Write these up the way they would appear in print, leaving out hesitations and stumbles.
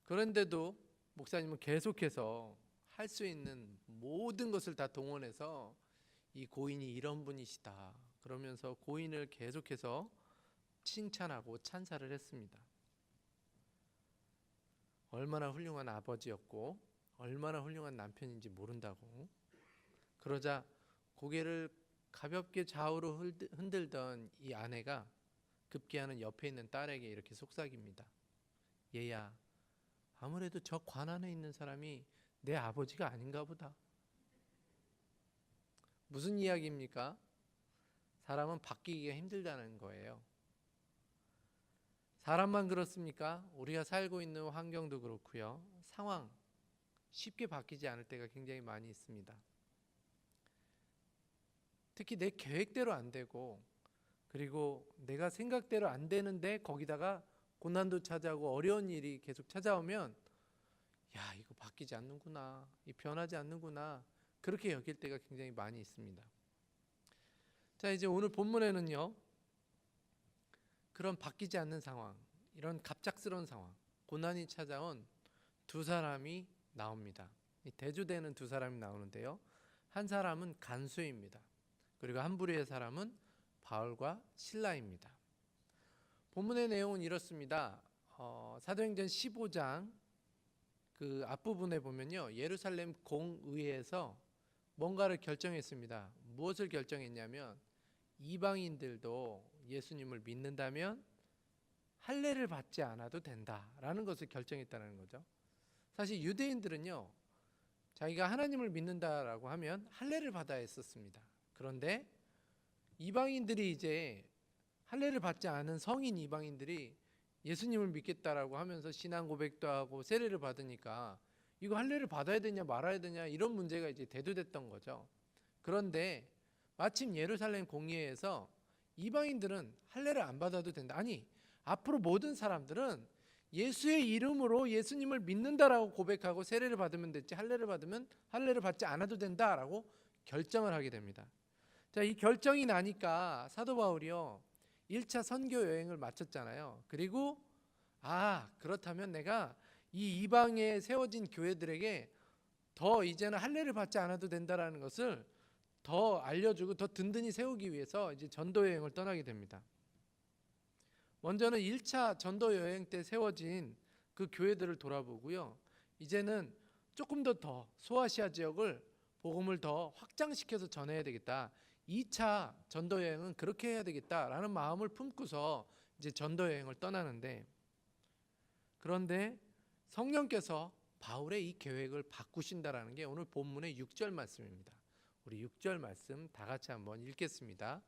그런데도 목사님은 계속해서 할 수 있는 모든 것을 다 동원해서 이 고인이 이런 분이시다 그러면서 고인을 계속해서 칭찬하고 찬사를 했습니다. 얼마나 훌륭한 아버지였고 얼마나 훌륭한 남편인지 모른다고. 그러자 고개를 가볍게 좌우로 흔들던 이 아내가 급기야는 옆에 있는 딸에게 이렇게 속삭입니다. 얘야, 아무래도 저 관 안에 있는 사람이 내 아버지가 아닌가 보다. 무슨 이야기입니까? 사람은 바뀌기가 힘들다는 거예요. 사람만 그렇습니까? 우리가 살고 있는 환경도 그렇고요. 상황 쉽게 바뀌지 않을 때가 굉장히 많이 있습니다. 특히 내 계획대로 안 되고, 그리고 내가 생각대로 안 되는데 거기다가 고난도 찾아오고 어려운 일이 계속 찾아오면 야, 이거 바뀌지 않는구나, 이 변하지 않는구나, 그렇게 여길 때가 굉장히 많이 있습니다. 자, 이제 오늘 본문에는요, 그런 바뀌지 않는 상황, 이런 갑작스러운 상황, 고난이 찾아온 두 사람이 나옵니다. 대조되는 두 사람이 나오는데요, 한 사람은 간수입니다. 그리고 한 부류의 사람은 바울과 실라입니다. 본문의 내용은 이렇습니다. 사도행전 15장 그 앞부분에 보면요, 예루살렘 공의회에서 뭔가를 결정했습니다. 무엇을 결정했냐면 이방인들도 예수님을 믿는다면 할례를 받지 않아도 된다라는 것을 결정했다는 거죠. 사실 유대인들은요, 자기가 하나님을 믿는다라고 하면 할례를 받아야 했었습니다. 그런데 이방인들이 이제 할례를 받지 않은 성인 이방인들이 예수님을 믿겠다라고 하면서 신앙 고백도 하고 세례를 받으니까 이거 할례를 받아야 되냐 말아야 되냐 이런 문제가 이제 대두됐던 거죠. 그런데 마침 예루살렘 공의회에서 이방인들은 할례를 안 받아도 된다. 아니, 앞으로 모든 사람들은 예수의 이름으로 예수님을 믿는다라고 고백하고 세례를 받으면 됐지, 할례를 받으면 할례를 받지 않아도 된다라고 결정을 하게 됩니다. 자, 이 결정이 나니까 사도 바울이요, 1차 선교 여행을 마쳤잖아요. 그리고 그렇다면 내가 이 이방에 세워진 교회들에게 더 이제는 할례를 받지 않아도 된다라는 것을 더 알려주고 더 든든히 세우기 위해서 이제 전도 여행을 떠나게 됩니다. 먼저는 1차 전도 여행 때 세워진 그 교회들을 돌아보고요, 이제는 조금 더 소아시아 지역을 복음을 더 확장시켜서 전해야 되겠다, 2차 전도 여행은 그렇게 해야 되겠다라는 마음을 품고서 이제 전도 여행을 떠나는데, 그런데 성령께서 바울의 이 계획을 바꾸신다라는 게 오늘 본문의 6절 말씀입니다. 우리 6절 말씀 다 같이 한번 읽겠습니다.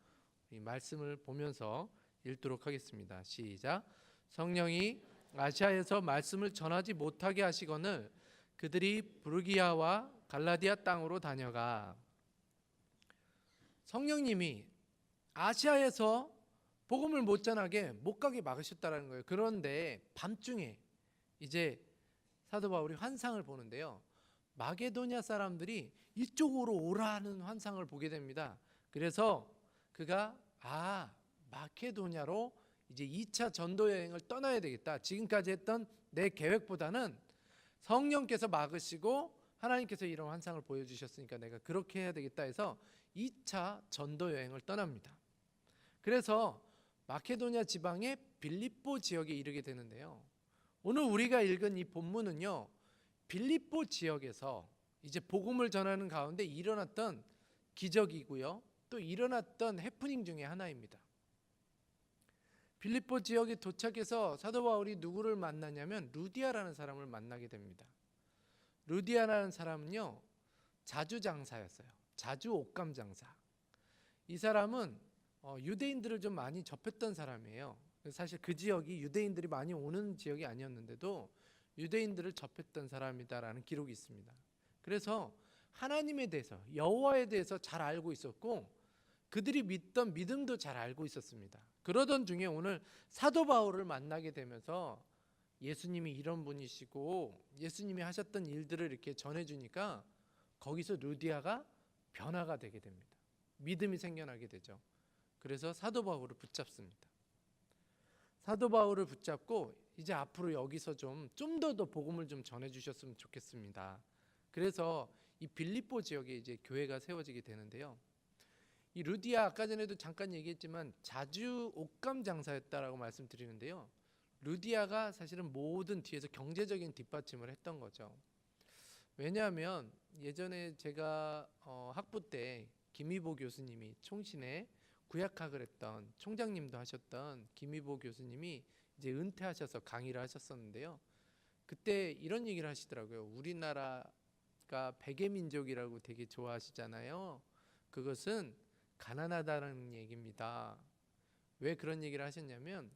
이 말씀을 보면서 읽도록 하겠습니다. 시작. 성령이 아시아에서 말씀을 전하지 못하게 하시거늘 그들이 부르기아와 갈라디아 땅으로 다녀가. 성령님이 아시아에서 복음을 못 전하게 못 가게 막으셨다는 거예요. 그런데 밤중에 이제 사도 바울이 환상을 보는데요, 마게도냐 사람들이 이쪽으로 오라는 환상을 보게 됩니다. 그래서 그가 마케도냐로 이제 2차 전도 여행을 떠나야 되겠다, 지금까지 했던 내 계획보다는 성령께서 막으시고 하나님께서 이런 환상을 보여주셨으니까 내가 그렇게 해야 되겠다 해서 2차 전도 여행을 떠납니다. 그래서 마케도냐 지방의 빌립보 지역에 이르게 되는데요, 오늘 우리가 읽은 이 본문은요, 빌립보 지역에서 이제 복음을 전하는 가운데 일어났던 기적이고요, 또 일어났던 해프닝 중에 하나입니다. 빌립보 지역에 도착해서 사도 바울이 누구를 만나냐면 루디아라는 사람을 만나게 됩니다. 루디아라는 사람은요, 자주 장사였어요. 자주 옷감 장사. 이 사람은 유대인들을 좀 많이 접했던 사람이에요. 사실 그 지역이 유대인들이 많이 오는 지역이 아니었는데도 유대인들을 접했던 사람이다라는 기록이 있습니다. 그래서 하나님에 대해서, 여호와에 대해서 잘 알고 있었고 그들이 믿던 믿음도 잘 알고 있었습니다. 그러던 중에 오늘 사도 바울을 만나게 되면서 예수님이 이런 분이시고 예수님이 하셨던 일들을 이렇게 전해주니까 거기서 루디아가 변화가 되게 됩니다. 믿음이 생겨나게 되죠. 그래서 사도 바울을 붙잡습니다. 사도 바울을 붙잡고 이제 앞으로 여기서 좀 더 복음을 좀 전해 주셨으면 좋겠습니다. 그래서 이 빌립보 지역에 이제 교회가 세워지게 되는데요. 이 루디아 아까 전에도 잠깐 얘기했지만 자주 옷감 장사였다라고 말씀드리는데요. 루디아가 사실은 모든 뒤에서 경제적인 뒷받침을 했던 거죠. 왜냐하면 예전에 제가 학부 때 김희보 교수님이 총신에 구약학을 했던 총장님도 하셨던 김희보 교수님이 이제 은퇴하셔서 강의를 하셨었는데요. 그때 이런 얘기를 하시더라고요. 우리나라가 백의 민족이라고 되게 좋아하시잖아요. 그것은 가난하다는 얘기입니다. 왜 그런 얘기를 하셨냐면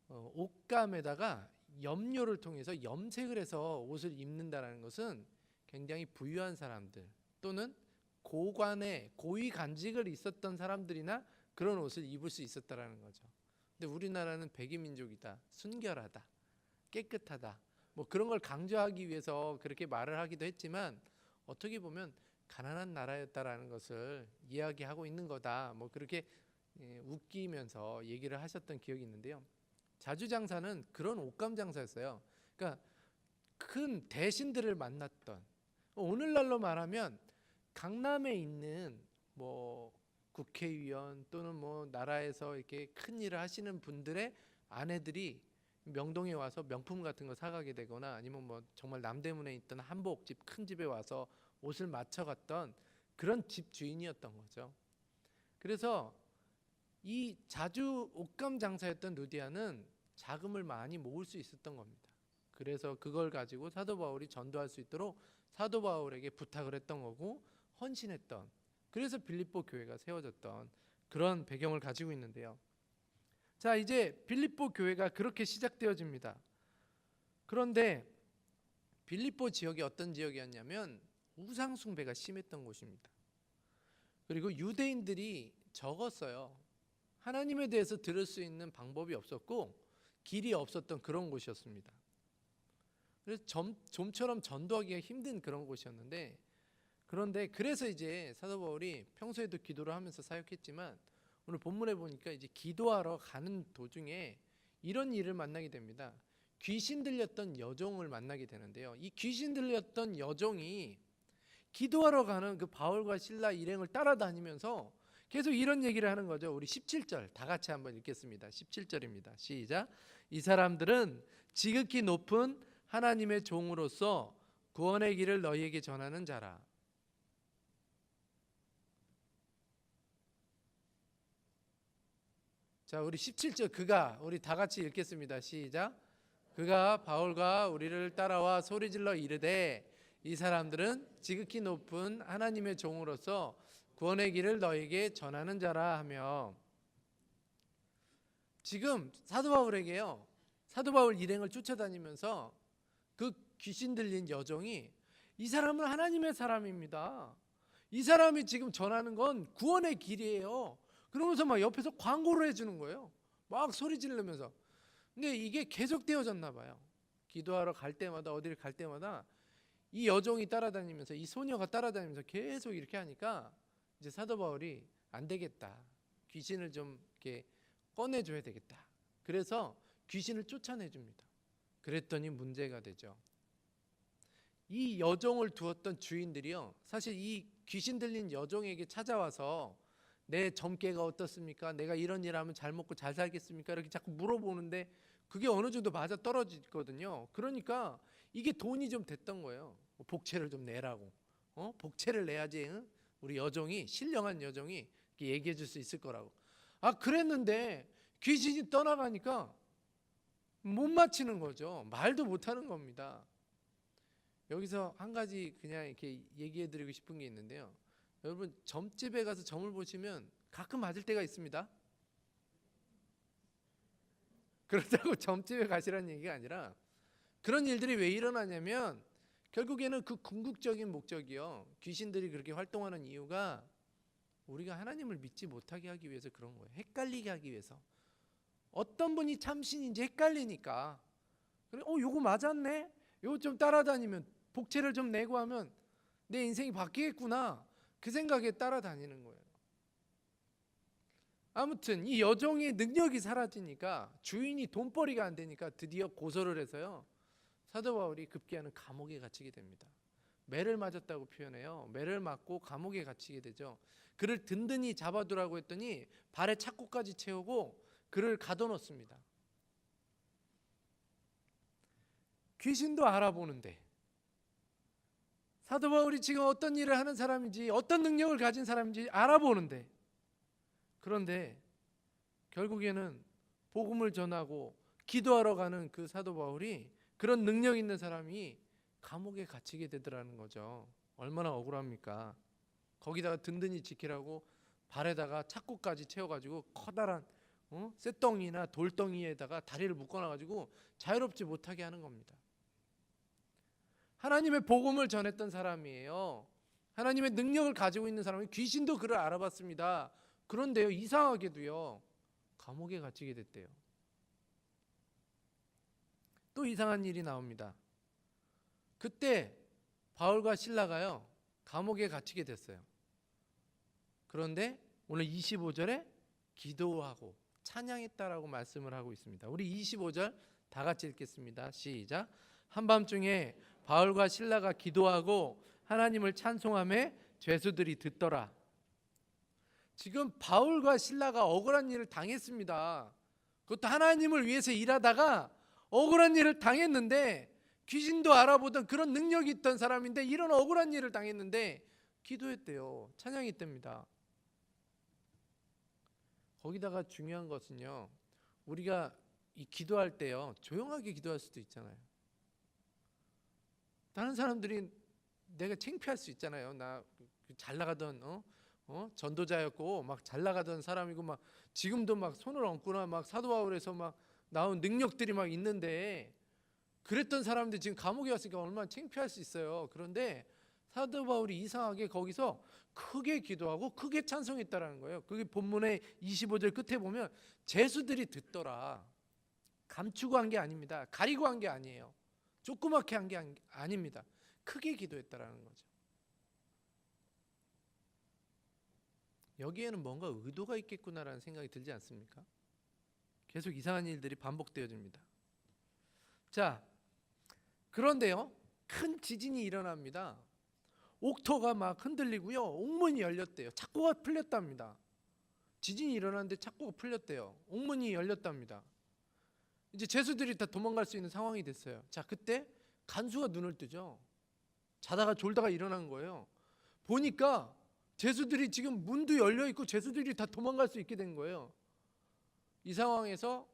옷감에다가 염료를 통해서 염색을 해서 옷을 입는다는 것은 굉장히 부유한 사람들 또는 고관에 고위 간직을 있었던 사람들이나 그런 옷을 입을 수 있었다라는 거죠. 근데 우리나라는 백의 민족이다, 순결하다, 깨끗하다, 뭐 그런 걸 강조하기 위해서 그렇게 말을 하기도 했지만 어떻게 보면 가난한 나라였다라는 것을 이야기하고 있는 거다. 뭐 그렇게 웃기면서 얘기를 하셨던 기억이 있는데요. 자주장사는 그런 옷감 장사였어요. 그러니까 큰 대신들을 만났던, 오늘날로 말하면 강남에 있는 뭐 국회의원 또는 뭐 나라에서 이렇게 큰 일을 하시는 분들의 아내들이 명동에 와서 명품 같은 거 사가게 되거나 아니면 뭐 정말 남대문에 있던 한복집 큰 집에 와서 옷을 맞춰갔던 그런 집 주인이었던 거죠. 그래서 이 자주 옷감 장사였던 루디아는 자금을 많이 모을 수 있었던 겁니다. 그래서 그걸 가지고 사도 바울이 전도할 수 있도록 사도 바울에게 부탁을 했던 거고 헌신했던, 그래서 빌립보 교회가 세워졌던 그런 배경을 가지고 있는데요. 자, 이제 빌립보 교회가 그렇게 시작되어집니다. 그런데 빌립보 지역이 어떤 지역이었냐면 우상 숭배가 심했던 곳입니다. 그리고 유대인들이 적었어요. 하나님에 대해서 들을 수 있는 방법이 없었고 길이 없었던 그런 곳이었습니다. 그래서 좀처럼 전도하기가 힘든 그런 곳이었는데, 그런데 그래서 이제 사도 바울이 평소에도 기도를 하면서 사역했지만 오늘 본문에 보니까 이제 기도하러 가는 도중에 이런 일을 만나게 됩니다. 귀신 들렸던 여종을 만나게 되는데요. 이 귀신 들렸던 여종이 기도하러 가는 그 바울과 실라 일행을 따라다니면서 계속 이런 얘기를 하는 거죠. 우리 17절 다 같이 한번 읽겠습니다. 17절입니다. 시작. 이 사람들은 지극히 높은 하나님의 종으로서 구원의 길을 너희에게 전하는 자라. 자, 우리 17절 그가, 우리 다 같이 읽겠습니다. 시작. 그가 바울과 우리를 따라와 소리질러 이르되 이 사람들은 지극히 높은 하나님의 종으로서 구원의 길을 너에게 전하는 자라 하며, 지금 사도 바울에게요, 사도 바울 일행을 쫓아다니면서 그 귀신 들린 여종이 이 사람은 하나님의 사람입니다. 이 사람이 지금 전하는 건 구원의 길이에요. 그러면서 막 옆에서 광고를 해주는 거예요. 막 소리 지르면서. 근데 이게 계속되어졌나 봐요. 기도하러 갈 때마다, 어디를 갈 때마다 이 여종이 따라다니면서, 이 소녀가 따라다니면서 계속 이렇게 하니까 이제 사도 바울이 안 되겠다, 귀신을 좀 이렇게 꺼내줘야 되겠다. 그래서 귀신을 쫓아내줍니다. 그랬더니 문제가 되죠. 이 여종을 두었던 주인들이요, 사실 이 귀신 들린 여종에게 찾아와서 내 점괘가 어떻습니까? 내가 이런 일 하면 잘 먹고 잘 살겠습니까? 이렇게 자꾸 물어보는데 그게 어느 정도 맞아 떨어지거든요. 그러니까 이게 돈이 좀 됐던 거예요. 복채를 좀 내라고. 복채를 내야지, 응? 우리 여종이, 신령한 여종이 얘기해 줄 수 있을 거라고. 아, 그랬는데 귀신이 떠나가니까 못 맞히는 거죠. 말도 못 하는 겁니다. 여기서 한 가지 그냥 이렇게 얘기해 드리고 싶은 게 있는데요. 여러분, 점집에 가서 점을 보시면 가끔 맞을 때가 있습니다. 그렇다고 점집에 가시라는 얘기가 아니라, 그런 일들이 왜 일어나냐면 결국에는 그 궁극적인 목적이요, 귀신들이 그렇게 활동하는 이유가 우리가 하나님을 믿지 못하게 하기 위해서 그런 거예요. 헷갈리게 하기 위해서. 어떤 분이 참신인지 헷갈리니까, 그래, 요거 맞았네, 요거 좀 따라다니면, 복채를 좀 내고 하면 내 인생이 바뀌겠구나, 그 생각에 따라다니는 거예요. 아무튼 이 여종의 능력이 사라지니까, 주인이 돈벌이가 안 되니까 드디어 고소를 해서요, 사도 바울이 급기야는 감옥에 갇히게 됩니다. 매를 맞았다고 표현해요. 매를 맞고 감옥에 갇히게 되죠. 그를 든든히 잡아두라고 했더니 발에 착고까지 채우고 그를 가둬놓습니다. 귀신도 알아보는데, 사도 바울이 지금 어떤 일을 하는 사람인지, 어떤 능력을 가진 사람인지 알아보는데, 그런데 결국에는 복음을 전하고 기도하러 가는 그 사도 바울이, 그런 능력 있는 사람이 감옥에 갇히게 되더라는 거죠. 얼마나 억울합니까? 거기다가 든든히 지키라고 발에다가 착고까지 채워가지고 커다란 쇳덩이나 돌덩이에다가 다리를 묶어놔가지고 자유롭지 못하게 하는 겁니다. 하나님의 복음을 전했던 사람이에요. 하나님의 능력을 가지고 있는 사람이, 귀신도 그를 알아봤습니다. 그런데요, 이상하게도요, 감옥에 갇히게 됐대요. 또 이상한 일이 나옵니다. 그때 바울과 실라가요, 감옥에 갇히게 됐어요. 그런데 오늘 25절에 기도하고 찬양했다라고 말씀을 하고 있습니다. 우리 25절 다 같이 읽겠습니다. 시작. 한밤중에 바울과 실라가 기도하고 하나님을 찬송하며 죄수들이 듣더라. 지금 바울과 실라가 억울한 일을 당했습니다. 그것도 하나님을 위해서 일하다가 억울한 일을 당했는데, 귀신도 알아보던 그런 능력이 있던 사람인데 이런 억울한 일을 당했는데 기도했대요. 찬양했답니다. 거기다가 중요한 것은요, 우리가 이 기도할 때요, 조용하게 기도할 수도 있잖아요. 다른 사람들이 내가 창피할 수 있잖아요. 나 잘 나가던 전도자였고 막 잘 나가던 사람이고 막 지금도 막 손을 얹거나 막 사도 바울에서 막 나온 능력들이 막 있는데, 그랬던 사람들이 지금 감옥에 왔으니까 얼마나 창피할 수 있어요. 그런데 사도 바울이 이상하게 거기서 크게 기도하고 크게 찬송했다라는 거예요. 그게 본문의 25절 끝에 보면 죄수들이 듣더라. 감추고 한 게 아닙니다. 가리고 한 게 아니에요. 조그맣게 한 게 아닙니다. 크게 기도했다라는 거죠. 여기에는 뭔가 의도가 있겠구나라는 생각이 들지 않습니까? 계속 이상한 일들이 반복되어집니다. 자, 그런데요, 큰 지진이 일어납니다. 옥토가 막 흔들리고요, 옥문이 열렸대요. 착고가 풀렸답니다. 지진이 일어났는데 착고가 풀렸대요. 옥문이 열렸답니다. 이제 죄수들이 다 도망갈 수 있는 상황이 됐어요. 자, 그때 간수가 눈을 뜨죠. 자다가 졸다가 일어난 거예요. 보니까 죄수들이 지금 문도 열려 있고 죄수들이 다 도망갈 수 있게 된 거예요. 이 상황에서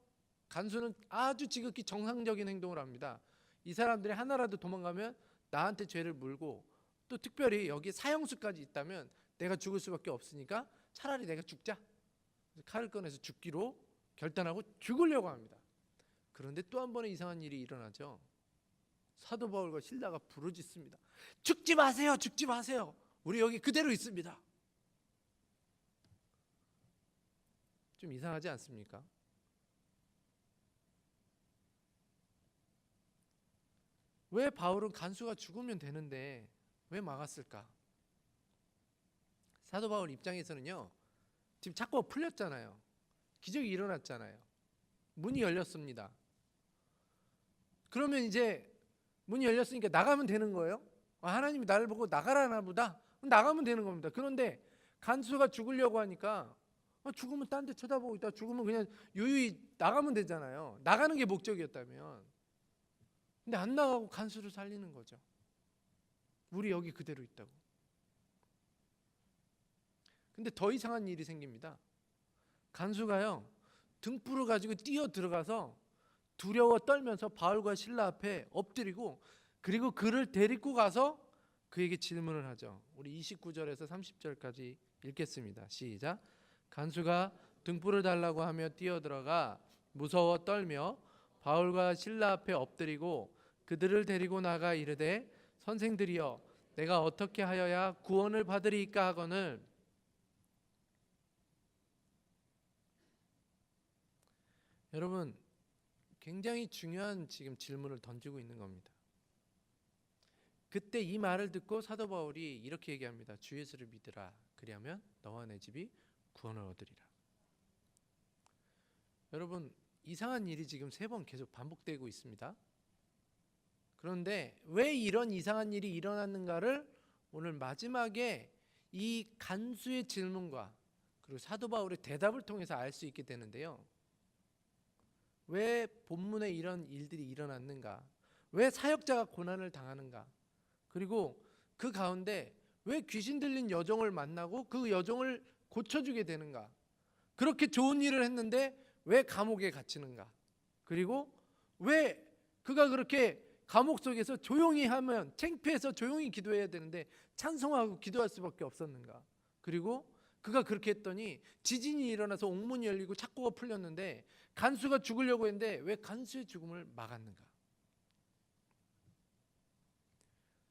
간수는 아주 지극히 정상적인 행동을 합니다. 이 사람들이 하나라도 도망가면 나한테 죄를 물고, 또 특별히 여기 사형수까지 있다면 내가 죽을 수밖에 없으니까 차라리 내가 죽자. 칼을 꺼내서 죽기로 결단하고 죽으려고 합니다. 그런데 또 한 번의 이상한 일이 일어나죠. 사도 바울과 실라가 부르짖습니다. 죽지 마세요, 죽지 마세요. 우리 여기 그대로 있습니다. 좀 이상하지 않습니까? 왜 바울은 간수가 죽으면 되는데 왜 막았을까? 사도 바울 입장에서는요, 지금 착고가 풀렸잖아요. 기적이 일어났잖아요. 문이 열렸습니다. 그러면 이제 문이 열렸으니까 나가면 되는 거예요. 하나님이 나를 보고 나가라나 보다. 나가면 되는 겁니다. 그런데 간수가 죽으려고 하니까 죽으면 딴 데 쳐다보고 있다. 죽으면 그냥 유유히 나가면 되잖아요. 나가는 게 목적이었다면. 근데 안 나가고 간수를 살리는 거죠. 우리 여기 그대로 있다고. 근데 더 이상한 일이 생깁니다. 간수가요, 등불을 가지고 뛰어 들어가서 두려워 떨면서 바울과 실라 앞에 엎드리고, 그리고 그를 데리고 가서 그에게 질문을 하죠. 우리 29절에서 30절까지 읽겠습니다. 시작. 간수가 등불을 달라고 하며 뛰어들어가 무서워 떨며 바울과 실라 앞에 엎드리고 그들을 데리고 나가 이르되, 선생들이여, 내가 어떻게 하여야 구원을 받으리이까 하거늘. 여러분, 굉장히 중요한 지금 질문을 던지고 있는 겁니다. 그때 이 말을 듣고 사도 바울이 이렇게 얘기합니다. 주 예수를 믿으라. 그리하면 너와 내 집이 구원을 얻으리라. 여러분, 이상한 일이 지금 3번 계속 반복되고 있습니다. 그런데 왜 이런 이상한 일이 일어났는가를 오늘 마지막에 이 간수의 질문과 그리고 사도 바울의 대답을 통해서 알 수 있게 되는데요. 왜 본문에 이런 일들이 일어났는가? 왜 사역자가 고난을 당하는가? 그리고 그 가운데 왜 귀신 들린 여종을 만나고 그 여종을 고쳐주게 되는가? 그렇게 좋은 일을 했는데 왜 감옥에 갇히는가? 그리고 왜 그가 그렇게 감옥 속에서 조용히 하면 창피해서 조용히 기도해야 되는데 찬송하고 기도할 수밖에 없었는가? 그리고 그가 그렇게 했더니 지진이 일어나서 옥문이 열리고 착고가 풀렸는데 간수가 죽으려고 했는데 왜 간수의 죽음을 막았는가?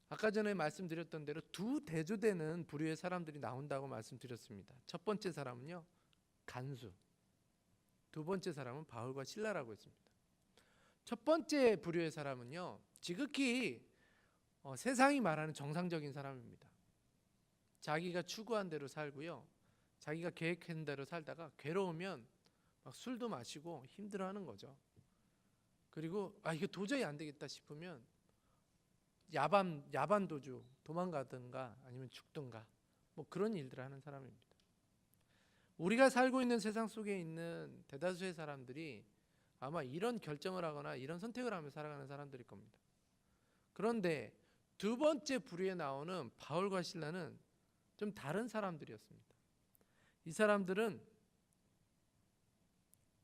아까 전에 말씀드렸던 대로 두 대조되는 부류의 사람들이 나온다고 말씀드렸습니다. 첫 번째 사람은요, 간수. 두 번째 사람은 바울과 실라라고 했습니다. 첫 번째 부류의 사람은요, 지극히 세상이 말하는 정상적인 사람입니다. 자기가 추구한 대로 살고요, 자기가 계획한 대로 살다가 괴로우면 막 술도 마시고 힘들어하는 거죠. 그리고 이거 도저히 안 되겠다 싶으면 야반 도주 도망가든가 아니면 죽든가 뭐 그런 일들을 하는 사람입니다. 우리가 살고 있는 세상 속에 있는 대다수의 사람들이 아마 이런 결정을 하거나 이런 선택을 하며 살아가는 사람들일 겁니다. 그런데 두 번째 부류에 나오는 바울과 실라는 좀 다른 사람들이었습니다. 이 사람들은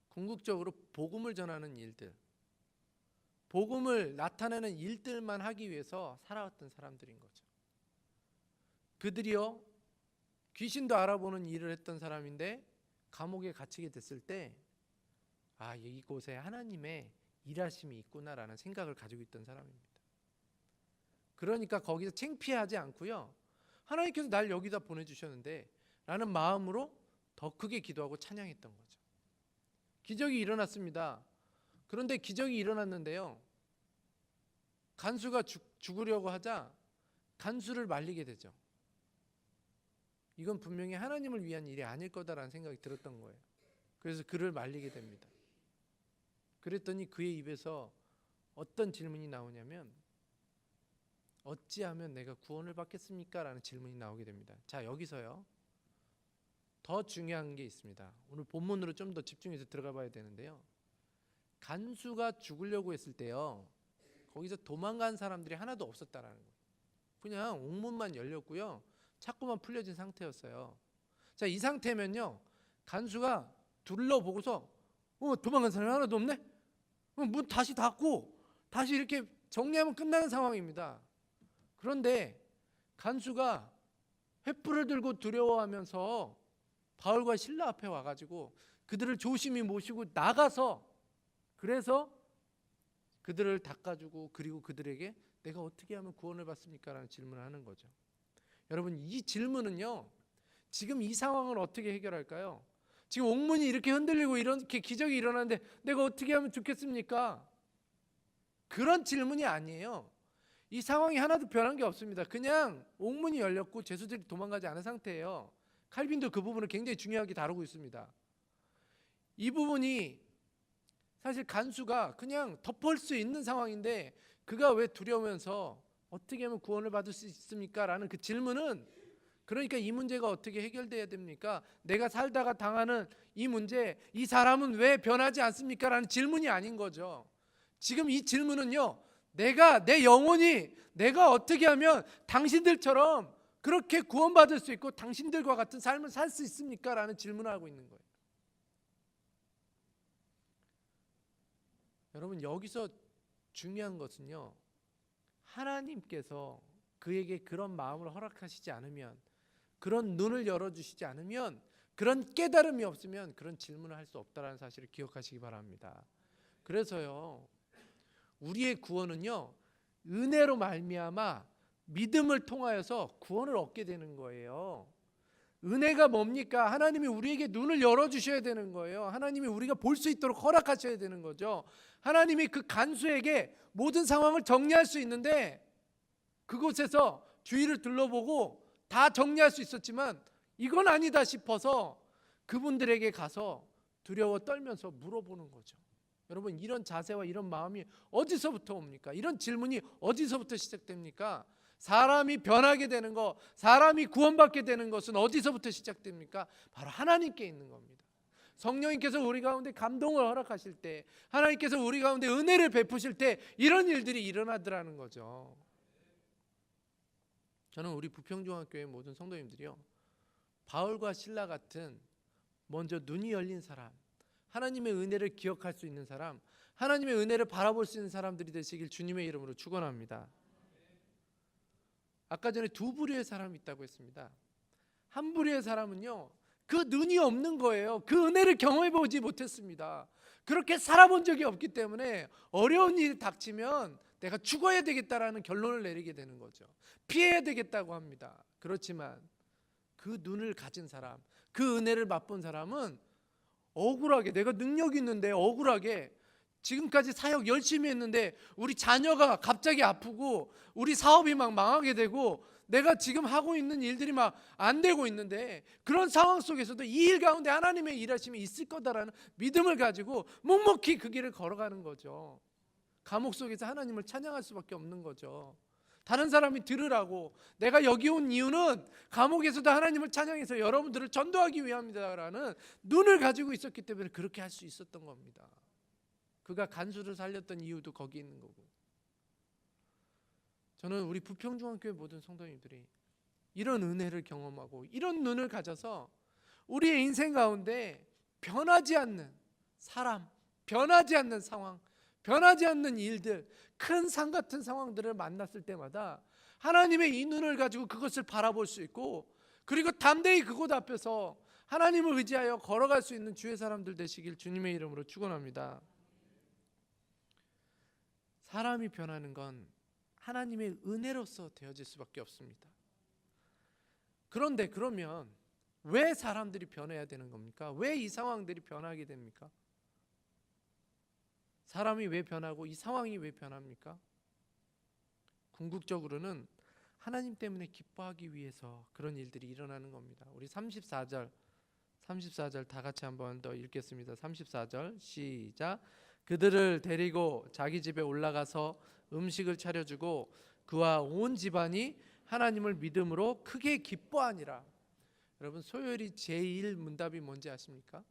궁극적으로 복음을 전하는 일들, 복음을 나타내는 일들만 하기 위해서 살아왔던 사람들인 거죠. 그들이요, 귀신도 알아보는 일을 했던 사람인데 감옥에 갇히게 됐을 때 이곳에 하나님의 일하심이 있구나라는 생각을 가지고 있던 사람입니다. 그러니까 거기서 창피하지 않고요, 하나님께서 날 여기다 보내주셨는데 라는 마음으로 더 크게 기도하고 찬양했던 거죠. 기적이 일어났습니다. 그런데 기적이 일어났는데요, 간수가 죽으려고 하자 간수를 말리게 되죠. 이건 분명히 하나님을 위한 일이 아닐 거다라는 생각이 들었던 거예요. 그래서 그를 말리게 됩니다. 그랬더니 그의 입에서 어떤 질문이 나오냐면, 어찌하면 내가 구원을 받겠습니까? 라는 질문이 나오게 됩니다. 자, 여기서요, 더 중요한 게 있습니다. 오늘 본문으로 좀 더 집중해서 들어가 봐야 되는데요, 간수가 죽으려고 했을 때요, 거기서 도망간 사람들이 하나도 없었다라는 거예요. 그냥 옥문만 열렸고요, 착고만 풀려진 상태였어요. 자, 이 상태면요, 간수가 둘러보고서 도망간 사람이 하나도 없네? 문 다시 닫고 다시 이렇게 정리하면 끝나는 상황입니다. 그런데 간수가 횃불을 들고 두려워하면서 바울과 실라 앞에 와가지고 그들을 조심히 모시고 나가서, 그래서 그들을 닦아주고 그리고 그들에게 내가 어떻게 하면 구원을 받습니까? 라는 질문을 하는 거죠. 여러분, 이 질문은요, 지금 이 상황을 어떻게 해결할까요? 지금 옥문이 이렇게 흔들리고 이렇게 기적이 일어나는데 내가 어떻게 하면 좋겠습니까? 그런 질문이 아니에요. 이 상황이 하나도 변한 게 없습니다. 그냥 옥문이 열렸고 죄수들이 도망가지 않은 상태예요. 칼빈도 그 부분을 굉장히 중요하게 다루고 있습니다. 이 부분이 사실 간수가 그냥 덮을 수 있는 상황인데 그가 왜 두려우면서 어떻게 하면 구원을 받을 수 있습니까? 라는 그 질문은, 그러니까 이 문제가 어떻게 해결돼야 됩니까? 내가 살다가 당하는 이 문제, 이 사람은 왜 변하지 않습니까? 라는 질문이 아닌 거죠. 지금 이 질문은요, 내 영혼이 내가 어떻게 하면 당신들처럼 그렇게 구원받을 수 있고 당신들과 같은 삶을 살 수 있습니까? 라는 질문을 하고 있는 거예요. 여러분, 여기서 중요한 것은요, 하나님께서 그에게 그런 마음을 허락하시지 않으면, 그런 눈을 열어주시지 않으면, 그런 깨달음이 없으면 그런 질문을 할 수 없다는 사실을 기억하시기 바랍니다. 그래서요, 우리의 구원은요, 은혜로 말미암아 믿음을 통하여서 구원을 얻게 되는 거예요. 은혜가 뭡니까? 하나님이 우리에게 눈을 열어주셔야 되는 거예요. 하나님이 우리가 볼 수 있도록 허락하셔야 되는 거죠. 하나님이 그 간수에게 모든 상황을 정리할 수 있는데 그곳에서 주위를 둘러보고 다 정리할 수 있었지만 이건 아니다 싶어서 그분들에게 가서 두려워 떨면서 물어보는 거죠. 여러분, 이런 자세와 이런 마음이 어디서부터 옵니까? 이런 질문이 어디서부터 시작됩니까? 사람이 변하게 되는 것, 사람이 구원받게 되는 것은 어디서부터 시작됩니까? 바로 하나님께 있는 겁니다. 성령님께서 우리 가운데 감동을 허락하실 때, 하나님께서 우리 가운데 은혜를 베푸실 때 이런 일들이 일어나더라는 거죠. 저는 우리 부평중앙교회 모든 성도님들이요, 바울과 실라 같은 먼저 눈이 열린 사람, 하나님의 은혜를 기억할 수 있는 사람, 하나님의 은혜를 바라볼 수 있는 사람들이 되시길 주님의 이름으로 축원합니다. 아까 전에 두 부류의 사람이 있다고 했습니다. 한 부류의 사람은요, 그 눈이 없는 거예요. 그 은혜를 경험해 보지 못했습니다. 그렇게 살아본 적이 없기 때문에 어려운 일이 닥치면 내가 죽어야 되겠다라는 결론을 내리게 되는 거죠. 피해야 되겠다고 합니다. 그렇지만 그 눈을 가진 사람, 그 은혜를 맛본 사람은 억울하게, 내가 능력이 있는데 억울하게 지금까지 사역 열심히 했는데 우리 자녀가 갑자기 아프고 우리 사업이 막 망하게 되고 내가 지금 하고 있는 일들이 막 안 되고 있는데, 그런 상황 속에서도 이 일 가운데 하나님의 일하심이 있을 거다라는 믿음을 가지고 묵묵히 그 길을 걸어가는 거죠. 감옥 속에서 하나님을 찬양할 수밖에 없는 거죠. 다른 사람이 들으라고, 내가 여기 온 이유는 감옥에서도 하나님을 찬양해서 여러분들을 전도하기 위함이다라는 눈을 가지고 있었기 때문에 그렇게 할 수 있었던 겁니다. 그가 간수를 살렸던 이유도 거기 있는 거고. 저는 우리 부평중앙교회 모든 성도님들이 이런 은혜를 경험하고 이런 눈을 가져서 우리의 인생 가운데 변하지 않는 사람, 변하지 않는 상황, 변하지 않는 일들, 큰 산 같은 상황들을 만났을 때마다 하나님의 이 눈을 가지고 그것을 바라볼 수 있고, 그리고 담대히 그곳 앞에서 하나님을 의지하여 걸어갈 수 있는 주의 사람들 되시길 주님의 이름으로 축원합니다. 사람이 변하는 건 하나님의 은혜로서 되어질 수밖에 없습니다. 그런데 그러면 왜 사람들이 변해야 되는 겁니까? 왜 이 상황들이 변하게 됩니까? 사람이 왜 변하고 이 상황이 왜 변합니까? 궁극적으로는 하나님 때문에 기뻐하기 위해서 그런 일들이 일어나는 겁니다. 우리 34절 다 같이 한번 더 읽겠습니다. 34절 시작. 그들을 데리고 자기 집에 올라가서 음식을 차려주고 그와 온 집안이 하나님을 믿음으로 크게 기뻐하니라. 여러분, 소요일이 제일 문답이 뭔지 아십니까?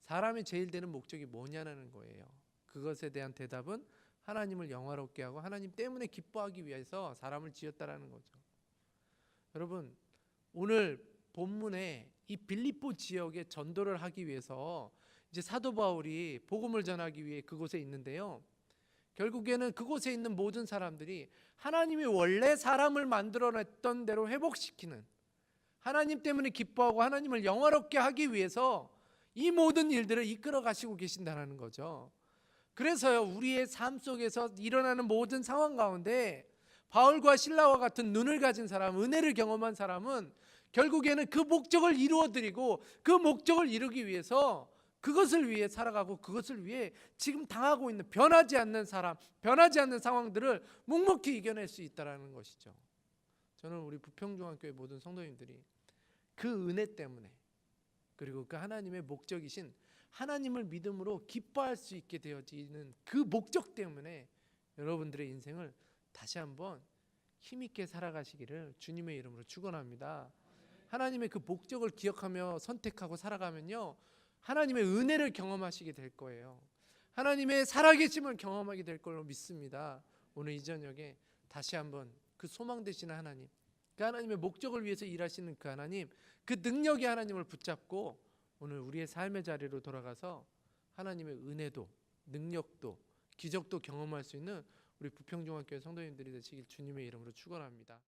사람이 제일 되는 목적이 뭐냐는 거예요. 그것에 대한 대답은 하나님을 영화롭게 하고 하나님 때문에 기뻐하기 위해서 사람을 지었다라는 거죠. 여러분, 오늘 본문에 이 빌립보 지역에 전도를 하기 위해서 이제 사도 바울이 복음을 전하기 위해 그곳에 있는데요, 결국에는 그곳에 있는 모든 사람들이 하나님이 원래 사람을 만들어냈던 대로 회복시키는, 하나님 때문에 기뻐하고 하나님을 영화롭게 하기 위해서 이 모든 일들을 이끌어 가시고 계신다는 거죠. 그래서요, 우리의 삶 속에서 일어나는 모든 상황 가운데 바울과 실라와 같은 눈을 가진 사람, 은혜를 경험한 사람은 결국에는 그 목적을 이루어드리고 그 목적을 이루기 위해서 그것을 위해 살아가고 그것을 위해 지금 당하고 있는 변하지 않는 사람, 변하지 않는 상황들을 묵묵히 이겨낼 수 있다는 것이죠. 저는 우리 부평중앙교회 모든 성도님들이 그 은혜 때문에, 그리고 그 하나님의 목적이신 하나님을 믿음으로 기뻐할 수 있게 되어지는 그 목적 때문에 여러분들의 인생을 다시 한번 힘있게 살아가시기를 주님의 이름으로 축원합니다. 하나님의 그 목적을 기억하며 선택하고 살아가면요, 하나님의 은혜를 경험하시게 될 거예요. 하나님의 살아계심을 경험하게 될 걸로 믿습니다. 오늘 이 저녁에 다시 한번 그 소망 되시는 하나님, 그 하나님의 목적을 위해서 일하시는 그 하나님, 그 능력의 하나님을 붙잡고 오늘 우리의 삶의 자리로 돌아가서 하나님의 은혜도 능력도 기적도 경험할 수 있는 우리 부평중앙교회 성도님들이 되시길 주님의 이름으로 축원합니다.